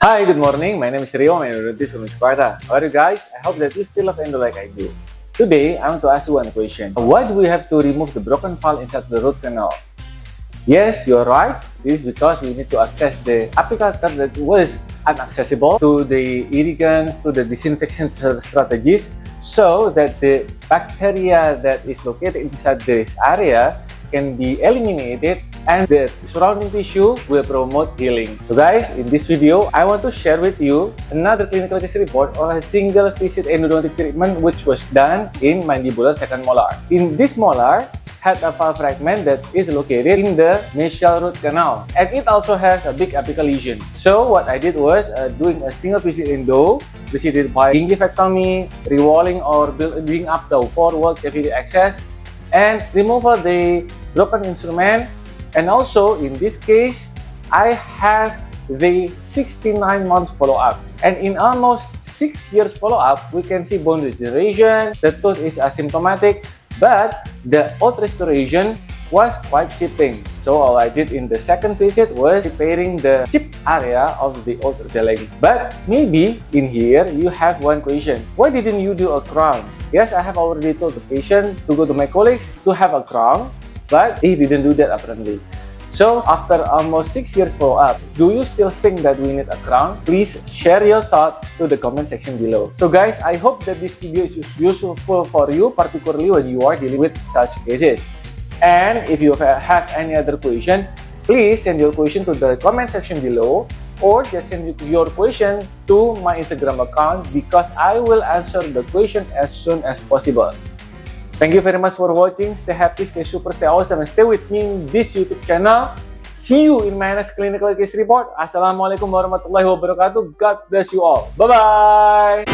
Hi, good morning. My name is Rio. I'm an endodontist from Jakarta. How are you guys? I hope that you still love endo like I do. Today, I want to ask you one question. Why do we have to remove the broken file inside the root canal? Yes, you're right. This is because we need to access the apical tab that was inaccessible to the irrigants, to the disinfection strategies, so that the bacteria that is located inside this area can be eliminated and the surrounding tissue will promote healing. So guys, in this video, I want to share with you another clinical case report of a single visit endodontic treatment which was done in mandibular second molar. In this molar, had a file fragment that is located in the mesial root canal, and it also has a big apical lesion. So what I did was doing a single visit endo, preceded by gingivectomy, rewalling or building up the forward cavity access, and removal the broken instrument. And also in this case, I have the 69 months follow-up, and in almost 6 years follow-up, we can see bone regeneration. The tooth is asymptomatic, but the old restoration was quite chipping. So all I did in the second visit was repairing the chip area of the old filling. But maybe in here you have one question: why didn't you do a crown? Yes, I have already told the patient to go to my colleagues to have a crown, but he didn't do that apparently. So after almost 6 years follow-up, do you still think that we need a crown? Please share your thought to the comment section below. So guys, I hope that this video is useful for you, particularly when you are dealing with such cases. And if you have any other question, please send your question to the comment section below, or just send your question to my Instagram account, because I will answer the question as soon as possible. Thank you very much for watching. Stay happy, stay super, stay awesome, and stay with me in this YouTube channel. See you in my next clinical case report. Assalamualaikum warahmatullahi wabarakatuh. God bless you all. Bye-bye.